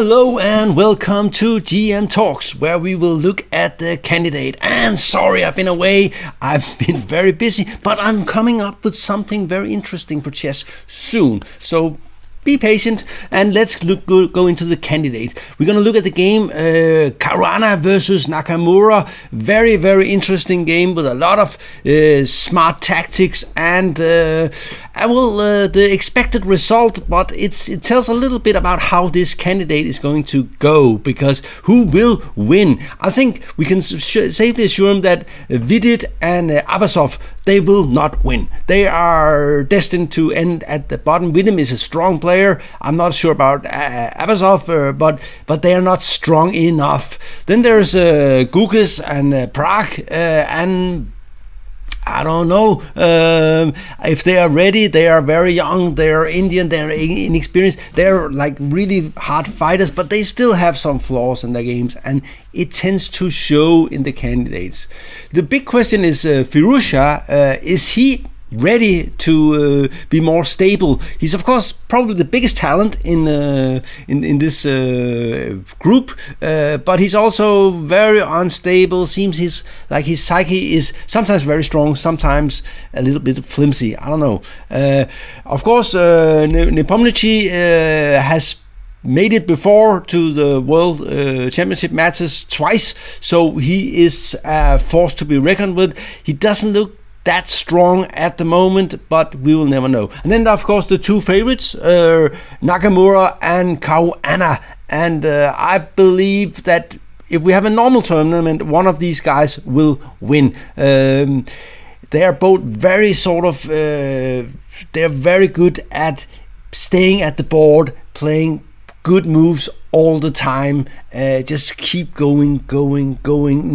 Hello and welcome to GM Talks, where we will look at the candidate. And sorry, I've been away. I've been very busy, but I'm coming up with something very interesting for chess soon. So be patient and let's go into the candidate. We're going to look at the game Caruana versus Nakamur. Very, very interesting game with a lot of smart tactics and the expected result, but it tells a little bit about how this candidate is going to go, because who will win? I think we can safely assume that Vidit and Abasov, they will not win. They are destined to end at the bottom. Vidit is a strong player. I'm not sure about Abasov, but they are not strong enough. Then there's Gugis and Prague, and I don't know if they are ready. They are very young. They are Indian. They are inexperienced. They are like really hard fighters, but they still have some flaws in their games, and it tends to show in the candidates. The big question is Firuzha. Is he ready to be more stable? He's of course probably the biggest talent in this group, but he's also very unstable. Seems his psyche is sometimes very strong, sometimes a little bit flimsy. I don't know. Of course, Nepomniachtchi has made it before to the World Championship matches twice, so he is a force to be reckoned with. He doesn't look that strong at the moment, but we will never know. And then of course the two favorites, Nakamura and Caruana, and I believe that if we have a normal tournament, one of these guys will win. They are both very they're very good at staying at the board, playing good moves all the time, just keep going,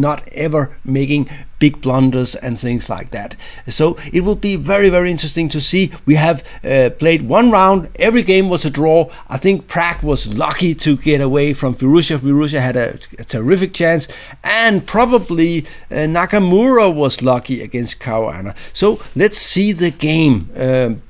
not ever making big blunders and things like that. So it will be very, very interesting to see. We have played one round. Every game was a draw. I think Prague was lucky to get away from Firuzha. Firuzha had a terrific chance, and probably Nakamura was lucky against Caruana. So let's see the game.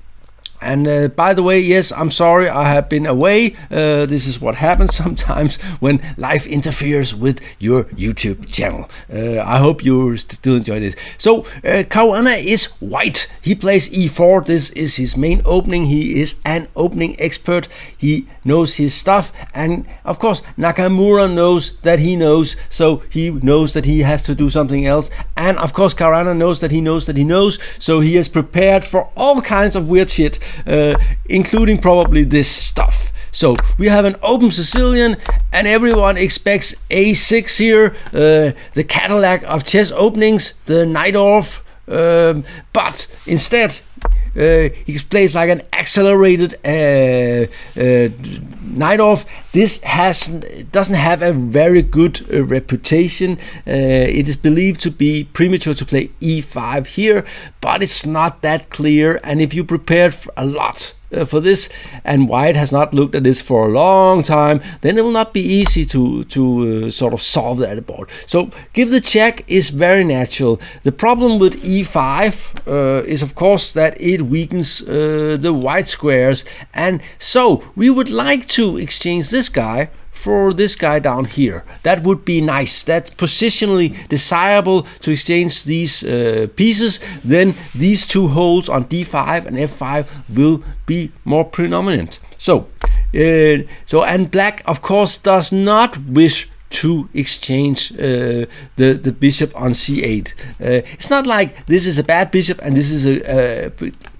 And by the way, yes, I'm sorry I have been away. This is what happens sometimes when life interferes with your YouTube channel. I hope you still enjoy this. So Caruana is white. He plays e4. This is his main opening. He is an opening expert. He knows his stuff. And of course, Nakamura knows that he knows. So he knows that he has to do something else. And of course, Caruana knows that he knows that he knows. So he is prepared for all kinds of weird shit, including probably this stuff. So we have an open Sicilian, and everyone expects a6 here, the Cadillac of chess openings, the Najdorf, but instead he plays like an accelerated Najdorf. This doesn't have a very good reputation. It is believed to be premature to play e5 here, but it's not that clear. And if you prepared a lot for this, and white has not looked at this for a long time, then it will not be easy to sort of solve that board. So give the check is very natural. The problem with e5 is of course that it weakens the white squares, and so we would like to exchange this guy for this guy down here. That would be nice. That's positionally desirable to exchange these pieces. Then these two holes on d5 and f5 will be more predominant. So and black of course does not wish to exchange the bishop on c8. It's not like this is a bad bishop and this is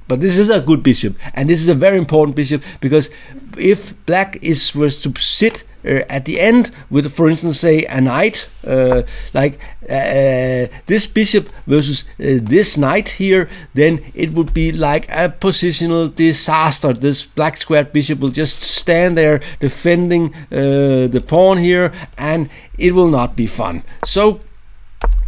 but this is a good bishop, and this is a very important bishop, because if black was to sit at the end with, for instance, say a knight, this bishop versus this knight here, then it would be like a positional disaster. This black squared bishop will just stand there defending the pawn here, and it will not be fun. So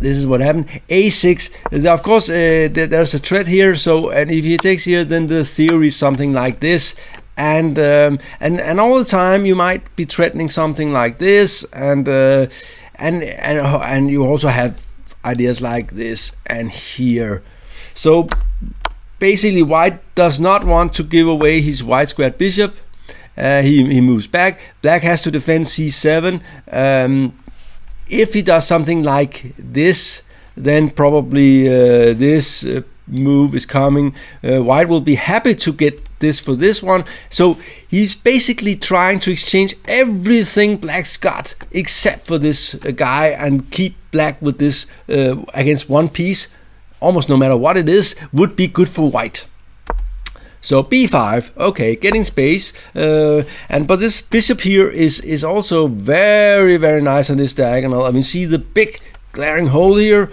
this is what happened. A6. Of course, there's a threat here. So, and if he takes here, then the theory is something like this. And all the time you might be threatening something like this, and you also have ideas like this and here. So basically, white does not want to give away his white squared bishop. he moves back. Black has to defend c7. If he does something like this, then probably this move is coming. White will be happy to get this for this one. So he's basically trying to exchange everything Black's got except for this guy and keep Black with this against one piece. Almost no matter what it is, would be good for White. So b5, okay, getting space, but this bishop here is also very, very nice on this diagonal. I mean, see the big glaring hole here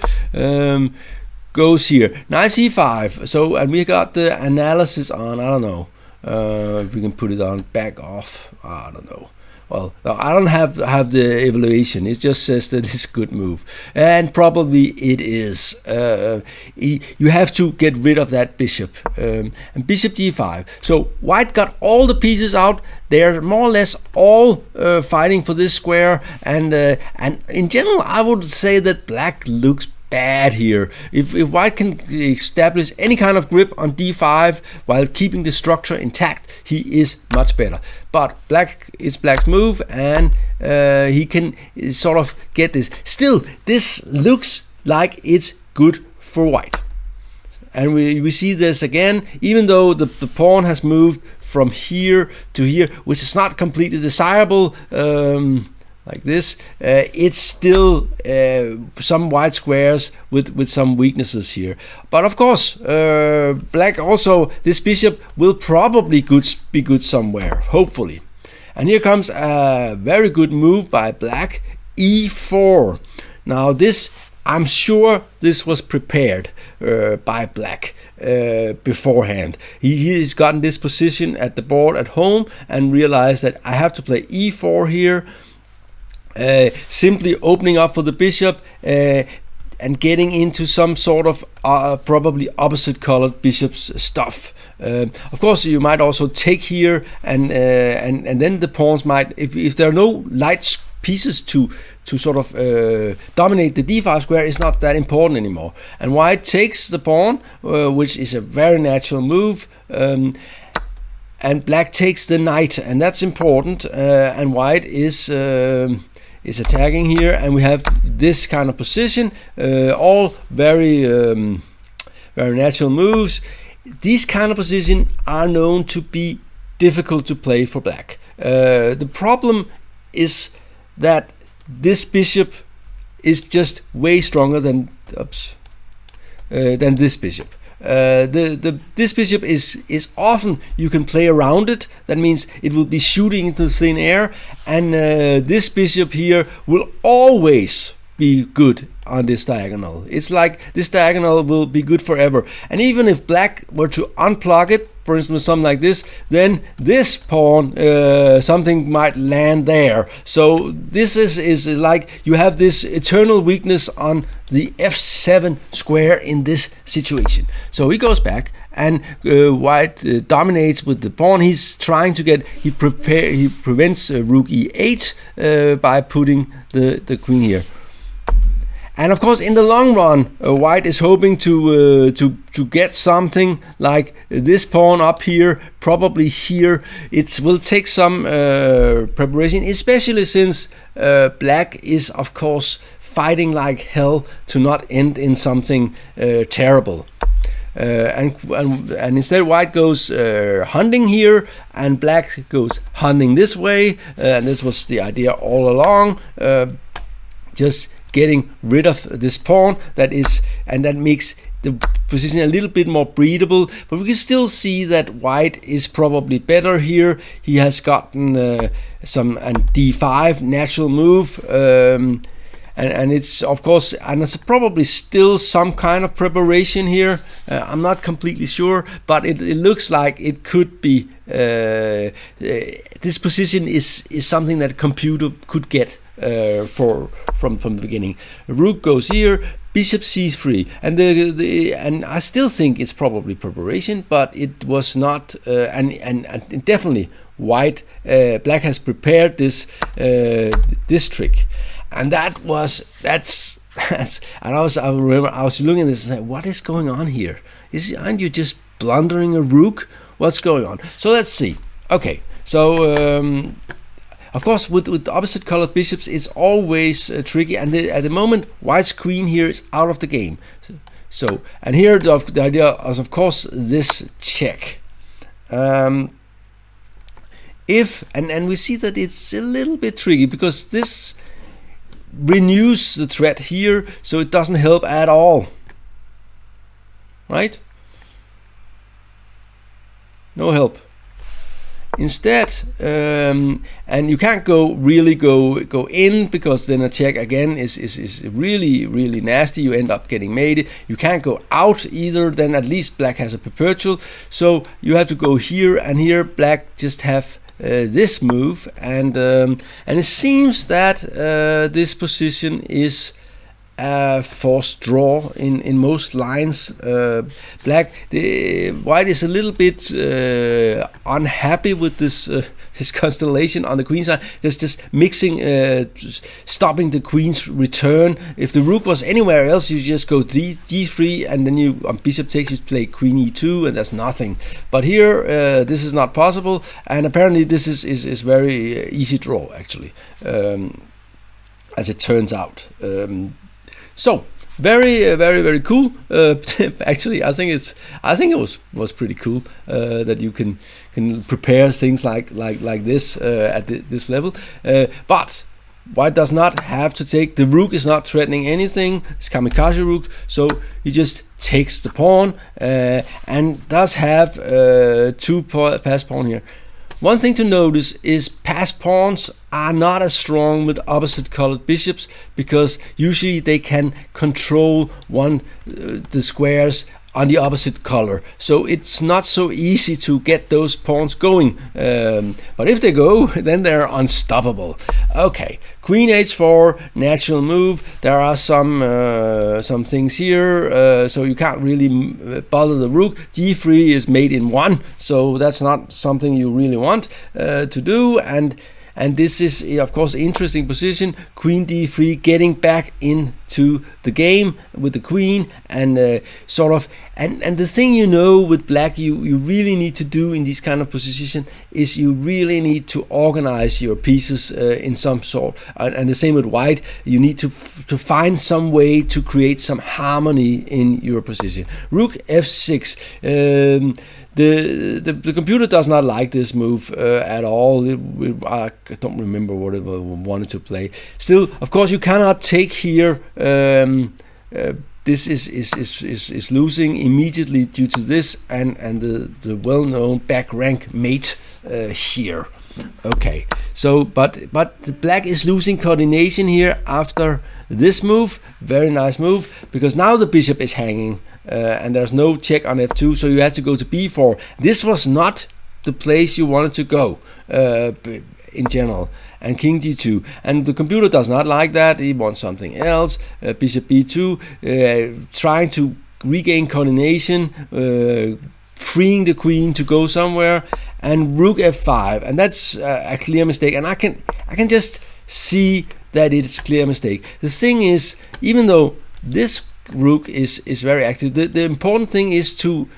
goes here. Nice e5. So, and we got the analysis on. I don't know if we can put it on back off. I don't know. Well, I don't have the evaluation. It just says that it's a good move, and probably it is. You have to get rid of that bishop, and bishop d5. So White got all the pieces out. They're more or less all fighting for this square, and in general, I would say that Black looks bad here. If White can establish any kind of grip on d5 while keeping the structure intact, he is much better. But Black is Black's move, and he can sort of get this. Still, this looks like it's good for White. And we see this again, even though the pawn has moved from here to here, which is not completely desirable, like this, it's still some white squares with some weaknesses here. But of course, Black also, this bishop will probably be good somewhere, hopefully. And here comes a very good move by Black, e4. Now this, I'm sure this was prepared by Black beforehand. He's gotten this position at the board at home and realized that I have to play e4 here. Simply opening up for the bishop and getting into some sort of probably opposite colored bishop's stuff. Of course, you might also take here, and then the pawns might, if there are no light pieces to sort of dominate the d5 square, is not that important anymore. And White takes the pawn, which is a very natural move. And Black takes the knight, and that's important. And White is attacking here, and we have this kind of position, all very very natural moves. These kind of positions are known to be difficult to play for Black. The problem is that this bishop is just way stronger than this bishop. This bishop is often, you can play around it. That means it will be shooting into thin air, and this bishop here will always be good on this diagonal. It's like this diagonal will be good forever. And even if Black were to unplug it, for instance, something like this, then this pawn, something might land there. So this is like you have this eternal weakness on the f7 square in this situation. So he goes back, and White dominates with the pawn. He's trying to get, he prevents rook e8 by putting the queen here. And of course, in the long run, White is hoping to get something like this pawn up here, probably here. It will take some preparation, especially since Black is, of course, fighting like hell to not end in something terrible. And instead, White goes hunting here, and Black goes hunting this way. And this was the idea all along. Just getting rid of this pawn, and that makes the position a little bit more breathable, but we can still see that White is probably better here. He has gotten some d5 natural move, and it's of course, and it's probably still some kind of preparation here. I'm not completely sure, but it looks like it could be. This position is something that a computer could get from the beginning. Rook goes here, bishop c3, and and I still think it's probably preparation, but it was not. And definitely White, Black has prepared this trick, and that's. And I remember I was looking at this and saying, what is going on here? Aren't you just blundering a rook? What's going on? So let's see. Okay, So of course, with opposite colored bishops, it's always tricky. And at the moment, white's queen here is out of the game. So and here the idea is, of course, this check. If and we see that it's a little bit tricky because this renews the threat here, so it doesn't help at all. Right? No help. Instead, and you can't really go in, because then a check again is really nasty. You end up getting mated. You can't go out either. Then at least black has a perpetual. So you have to go here, and here black just have this move, and it seems that this position is forced draw in most lines. White is a little bit unhappy with this constellation on the queen side. There's just mixing, stopping the queen's return. If the rook was anywhere else, you just go d3, and then you on bishop takes, you play queen e2, and there's nothing. But here this is not possible, and apparently this is very easy draw actually, as it turns out. So very cool. Actually, I think it was pretty cool that you can prepare things like this at this level. But white does not have to take. The rook is not threatening anything. It's kamikaze rook, so he just takes the pawn and does have two pass pawn here. One thing to notice is passed pawns are not as strong with opposite colored bishops, because usually they can control the squares on the opposite color. So it's not so easy to get those pawns going. But if they go, then they're unstoppable. Okay, queen h4, natural move. There are some things here, so you can't really bother the rook. d3 is made in one, so that's not something you really want to do. And this is, of course, interesting position. Queen d3, getting back into the game with the queen, and and the thing with black, you really need to do in this kind of position is you really need to organize your pieces in some sort. And the same with white. You need to find some way to create some harmony in your position. Rook f6. The computer does not like this move at all. I don't remember what it wanted to play. Still, of course, you cannot take here. This is losing immediately due to this and the well-known back rank mate here. Okay, so but the black is losing coordination here after this move. Very nice move, because now the bishop is hanging and there's no check on f2, so you have to go to b4. This was not the place you wanted to go in general. And king d2, and the computer does not like that. He wants something else. Bishop b2, trying to regain coordination, freeing the queen to go somewhere, and rook f5, and that's a clear mistake. And I can just see that it's a clear mistake. The thing is, even though this rook is very active, the important thing is to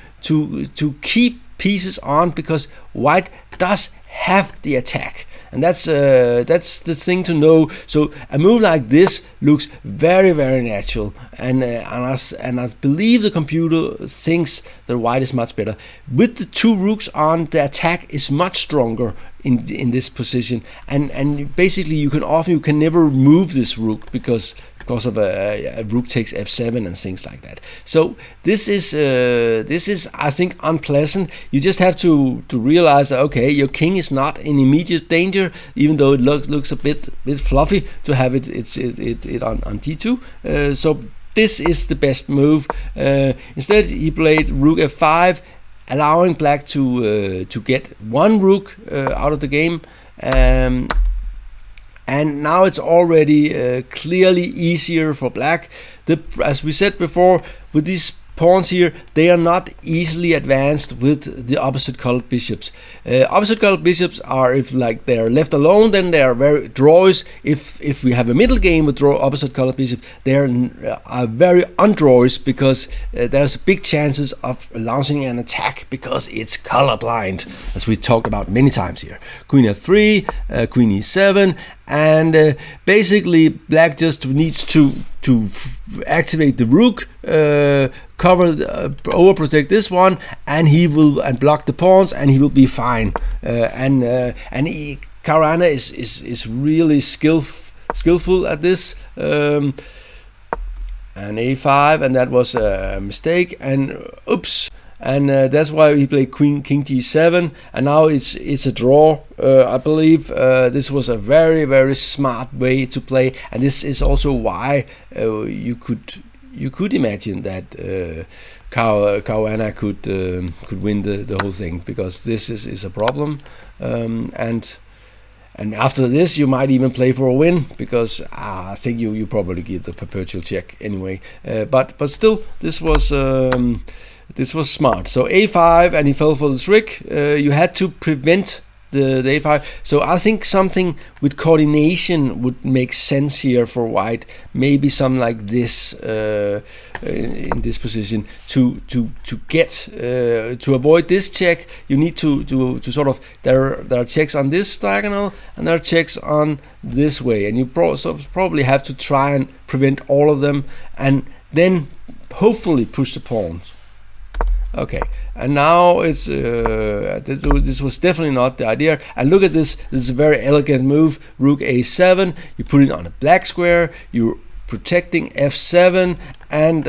keep pieces on, because white does have the attack. And that's the thing to know. So a move like this looks very natural, and I believe the computer thinks that white is much better. With the two rooks on, the attack is much stronger in this position, and basically you can never move this rook because of a rook takes f7 and things like that. So this is I think unpleasant. You just have to realize that, okay, your king is not in immediate danger, even though it looks a bit fluffy to have it on d2. So this is the best move. Instead he played rook f5, allowing black to get one rook out of the game. And now it's already clearly easier for black. As we said before, with these pawns here, they are not easily advanced with the opposite colored bishops. Opposite colored bishops are, if like they are left alone, then they are very draws. If we have a middle game with opposite colored bishops, they are very undraws, because there's big chances of launching an attack because it's colorblind, as we talked about many times here. Queen f3, queen e7, and basically black just needs to activate the rook, overprotect this one, and block the pawns, and he will be fine. Caruana is really skillful at this. And a5, and that was a mistake, and oops. And that's why he played king g7, and now it's a draw. I believe this was a very, very smart way to play, and this is also why you could imagine that Caruana could win the whole thing, because this is a problem, and after this you might even play for a win, because I think you probably give the perpetual check anyway. But still, this was smart. So a5, and he fell for the trick. You had to prevent the a5. So I think something with coordination would make sense here for white. Maybe something like this in this position to get to avoid this check. You need to sort of there are checks on this diagonal, and there are checks on this way, and you probably have to try and prevent all of them, and then hopefully push the pawns. Okay, and now it's this was definitely not the idea. And look at this. This is a very elegant move. Rook a7. You put it on a black square. You're protecting f7, and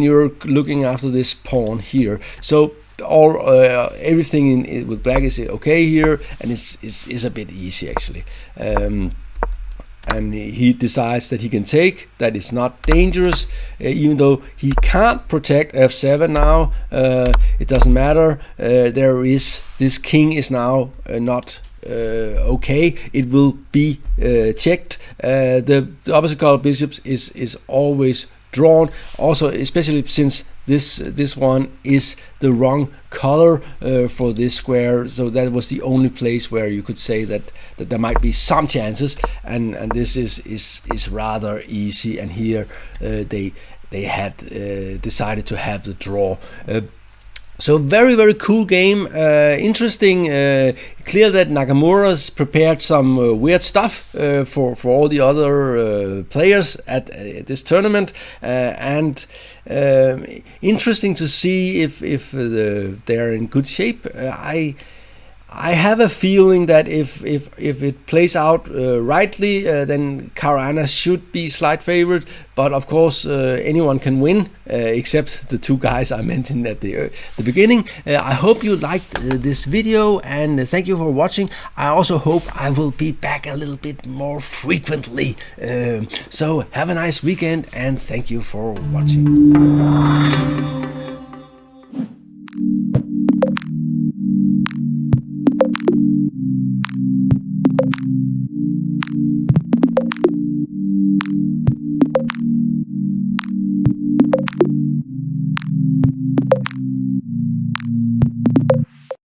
you're looking after this pawn here. So everything with black is okay here, and it's a bit easy actually. And he decides that he can take, that it's not dangerous, even though he can't protect f7 now. It doesn't matter. This king is now not okay. It will be checked. The opposite color bishops is always drawn, also especially since this one is the wrong color for this square, so that was the only place where you could say that there might be some chances, and this is rather easy, and here they had decided to have the draw. So very, very cool game, interesting. Clear that Nakamura's prepared some weird stuff for all the other players at this tournament, and interesting to see if they're in good shape. I have a feeling that if it plays out rightly, then Caruana should be slight favorite. But of course, anyone can win, except the two guys I mentioned at the beginning. I hope you liked this video, and thank you for watching. I also hope I will be back a little bit more frequently. So have a nice weekend, and thank you for watching.